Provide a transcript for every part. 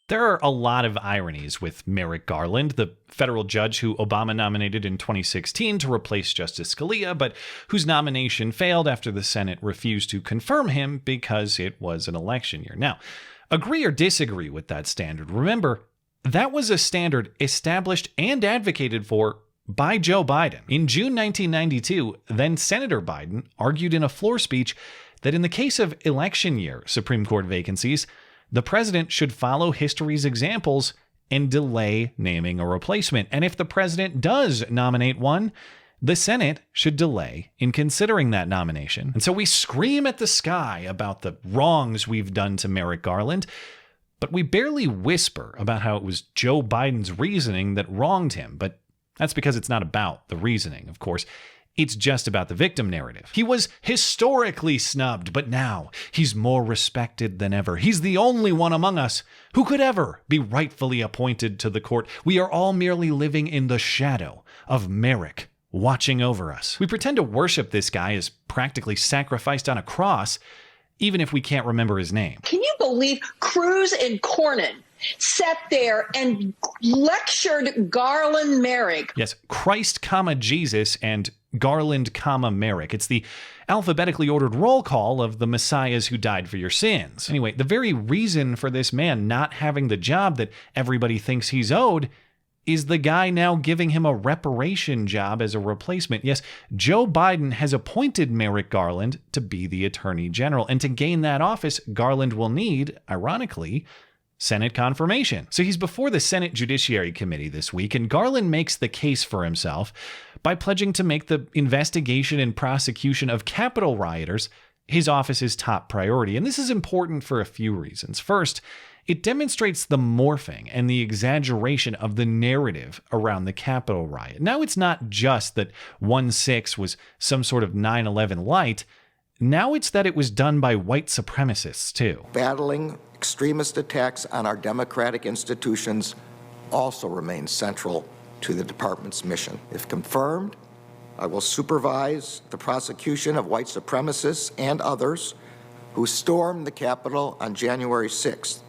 There are a lot of ironies with Merrick Garland, the federal judge who Obama nominated in 2016 to replace Justice Scalia, but whose nomination failed after the Senate refused to confirm him because it was an election year. Now, agree or disagree with that standard, remember, that was a standard established and advocated for by Joe Biden. In June 1992, then Senator Biden argued in a floor speech that in the case of election year Supreme Court vacancies, the president should follow history's examples and delay naming a replacement. And if the president does nominate one, the Senate should delay in considering that nomination. And so we scream at the sky about the wrongs we've done to Merrick Garland, but we barely whisper about how it was Joe Biden's reasoning that wronged him. But that's because it's not about the reasoning, of course. It's just about the victim narrative. He was historically snubbed, but now he's more respected than ever. He's the only one among us who could ever be rightfully appointed to the court. We are all merely living in the shadow of Merrick watching over us. We pretend to worship this guy as practically sacrificed on a cross, even if we can't remember his name. Can you believe Cruz and Cornyn sat there and lectured Garland Merrick? Yes, Christ, Jesus, and Garland, Merrick. It's the alphabetically ordered roll call of the messiahs who died for your sins. Anyway, the very reason for this man not having the job that everybody thinks he's owed is the guy now giving him a reparation job as a replacement. Yes, Joe Biden has appointed Merrick Garland to be the Attorney General, and to gain that office, Garland will need, ironically, Senate confirmation. So he's before the Senate Judiciary Committee this week, and Garland makes the case for himself by pledging to make the investigation and prosecution of Capitol rioters his office's top priority. And this is important for a few reasons. First, it demonstrates the morphing and the exaggeration of the narrative around the Capitol riot. Now it's not just that 1/6 was some sort of 9/11 light. Now it's that it was done by white supremacists, too. Battling extremist attacks on our democratic institutions also remains central to the department's mission. If confirmed, I will supervise the prosecution of white supremacists and others who stormed the Capitol on January 6th,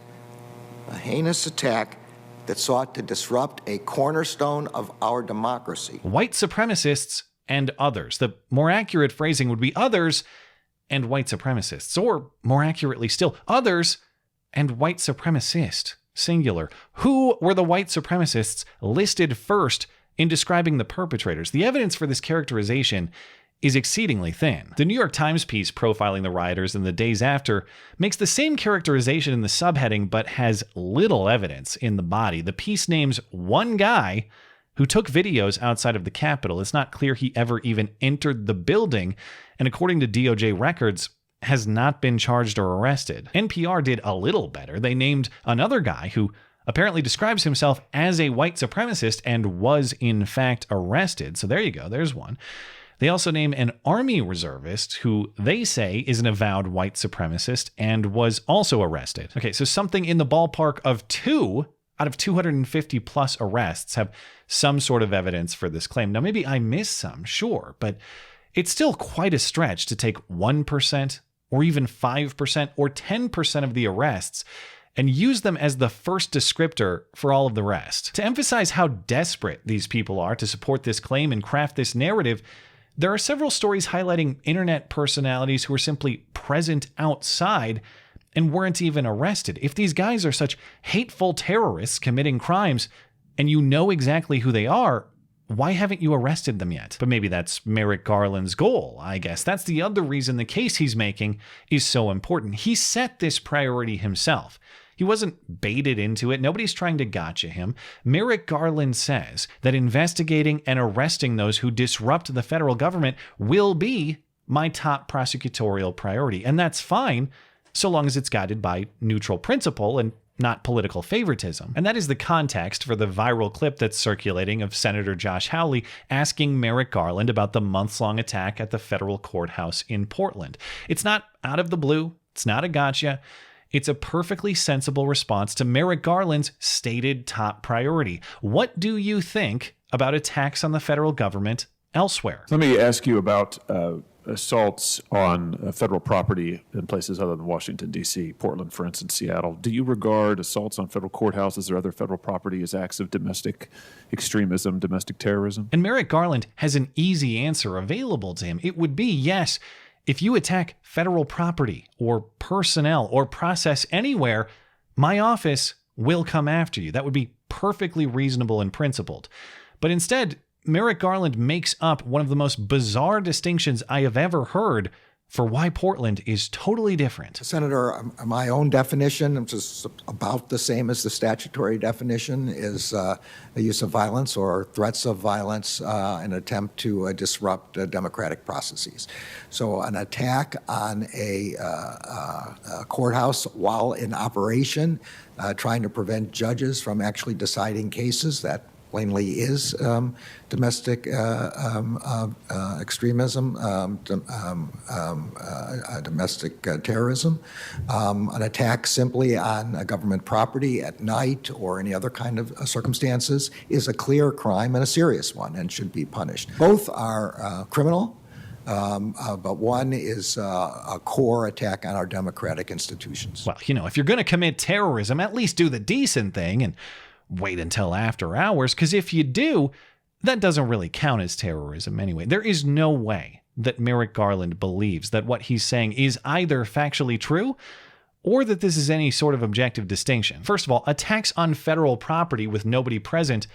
a heinous attack that sought to disrupt a cornerstone of our democracy. White supremacists and others. The more accurate phrasing would be others and white supremacists, or more accurately still, others and white supremacist, singular. Who were the white supremacists listed first in describing the perpetrators? The evidence for this characterization is exceedingly thin. The New York Times piece profiling the rioters in the days after makes the same characterization in the subheading, but has little evidence in the body. The piece names one guy who took videos outside of the Capitol. It's not clear he ever even entered the building, and according to DOJ records, has not been charged or arrested. NPR did a little better. They named another guy who apparently describes himself as a white supremacist and was in fact arrested. So there you go, there's one. They also name an Army reservist who they say is an avowed white supremacist and was also arrested. Okay, so something in the ballpark of 2 out of 250 plus arrests have some sort of evidence for this claim. Now, maybe I missed some, sure, but it's still quite a stretch to take 1% or even 5% or 10% of the arrests and use them as the first descriptor for all of the rest. To emphasize how desperate these people are to support this claim and craft this narrative, there are several stories highlighting internet personalities who are simply present outside and weren't even arrested. If these guys are such hateful terrorists committing crimes and you know exactly who they are, why haven't you arrested them yet? But maybe that's Merrick Garland's goal, I guess. That's the other reason the case he's making is so important. He set this priority himself. He wasn't baited into it. Nobody's trying to gotcha him. Merrick Garland says that investigating and arresting those who disrupt the federal government will be my top prosecutorial priority. And that's fine, so long as it's guided by neutral principle and not political favoritism. And that is the context for the viral clip that's circulating of Senator Josh Hawley asking Merrick Garland about the months-long attack at the federal courthouse in Portland. It's not out of the blue. It's not a gotcha. It's a perfectly sensible response to Merrick Garland's stated top priority. What do you think about attacks on the federal government elsewhere? Let me ask you about assaults on federal property in places other than Washington, D.C., Portland, for instance, Seattle. Do you regard assaults on federal courthouses or other federal property as acts of domestic extremism, domestic terrorism? And Merrick Garland has an easy answer available to him. It would be yes. If you attack federal property or personnel or process anywhere, my office will come after you. That would be perfectly reasonable and principled. But instead, Merrick Garland makes up one of the most bizarre distinctions I have ever heard for why Portland is totally different. Senator, my own definition, which is about the same as the statutory definition, is the use of violence or threats of violence in an attempt to disrupt democratic processes. So an attack on a courthouse while in operation, trying to prevent judges from actually deciding cases, that plainly is domestic extremism, domestic terrorism. An attack simply on a government property at night or any other kind of circumstances is a clear crime and a serious one and should be punished. Both are criminal. But one is a core attack on our democratic institutions. Well, if you're going to commit terrorism, at least do the decent thing and wait until after hours, because if you do, that doesn't really count as terrorism anyway. There is no way that Merrick Garland believes that what he's saying is either factually true or that this is any sort of objective distinction. First of all, attacks on federal property with nobody present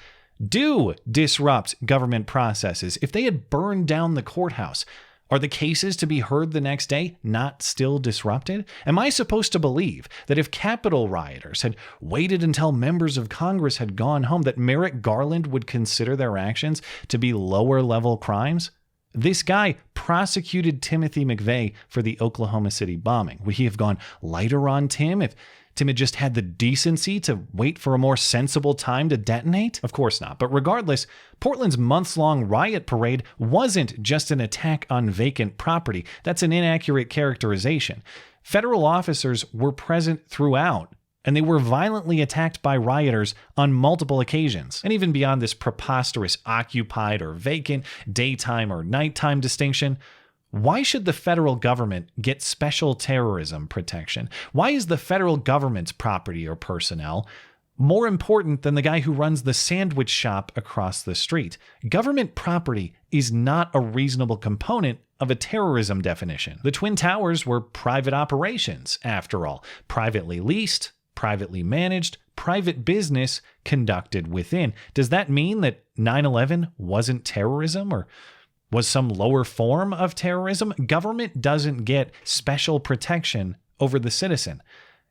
do disrupt government processes. If they had burned down the courthouse, are the cases to be heard the next day not still disrupted? Am I supposed to believe that if Capitol rioters had waited until members of Congress had gone home, that Merrick Garland would consider their actions to be lower-level crimes? This guy prosecuted Timothy McVeigh for the Oklahoma City bombing. Would he have gone lighter on Tim if Tim had just had the decency to wait for a more sensible time to detonate? Of course not. But regardless, Portland's months-long riot parade wasn't just an attack on vacant property. That's an inaccurate characterization. Federal officers were present throughout, and they were violently attacked by rioters on multiple occasions. And even beyond this preposterous occupied or vacant, daytime or nighttime distinction, why should the federal government get special terrorism protection? Why is the federal government's property or personnel more important than the guy who runs the sandwich shop across the street? Government property is not a reasonable component of a terrorism definition. The Twin Towers were private operations, after all, privately leased, privately managed, private business conducted within. Does that mean that 9/11 wasn't terrorism or was some lower form of terrorism? Government doesn't get special protection over the citizen.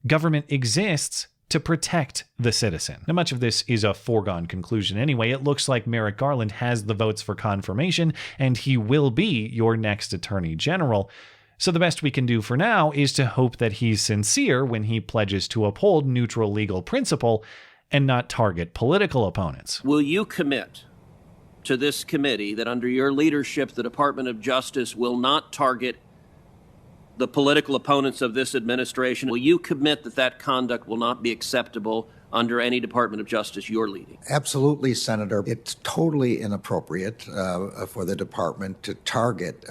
Government exists to protect the citizen. Now, much of this is a foregone conclusion anyway. It looks like Merrick Garland has the votes for confirmation, and he will be your next attorney general. So the best we can do for now is to hope that he's sincere when he pledges to uphold neutral legal principle and not target political opponents. Will you commit to this committee that under your leadership, the Department of Justice will not target the political opponents of this administration? Will you commit that that conduct will not be acceptable under any Department of Justice you're leading? Absolutely, Senator. It's totally inappropriate for the department to target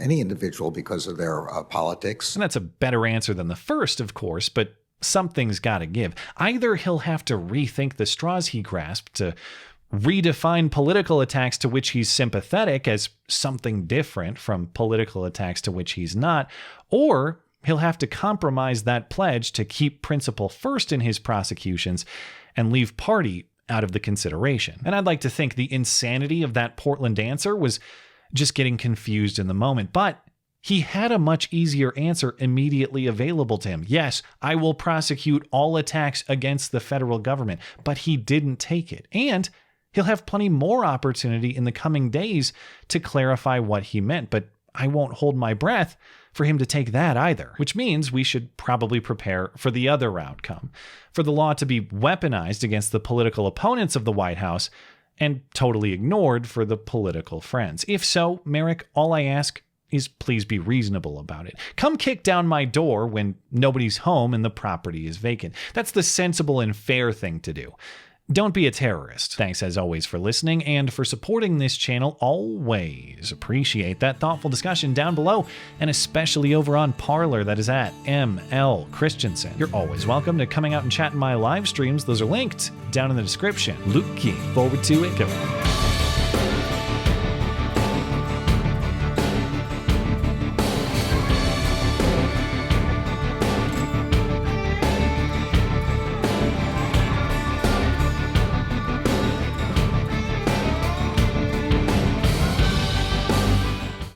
any individual because of their politics. And that's a better answer than the first, of course, but something's got to give. Either he'll have to rethink the straws he grasped to redefine political attacks to which he's sympathetic as something different from political attacks to which he's not, or he'll have to compromise that pledge to keep principle first in his prosecutions and leave party out of the consideration. And I'd like to think the insanity of that Portland answer was just getting confused in the moment, but he had a much easier answer immediately available to him. Yes, I will prosecute all attacks against the federal government, but he didn't take it. And he'll have plenty more opportunity in the coming days to clarify what he meant, but I won't hold my breath for him to take that either, which means we should probably prepare for the other outcome, for the law to be weaponized against the political opponents of the White House and totally ignored for the political friends. If so, Merrick, all I ask is please be reasonable about it. Come kick down my door when nobody's home and the property is vacant. That's the sensible and fair thing to do. Don't be a terrorist. Thanks as always for listening and for supporting this channel. Always appreciate that thoughtful discussion down below, and especially over on Parler, that is at ML Christiansen. You're always welcome to coming out and chat in my live streams. Those are linked down in the description. Looking forward to it.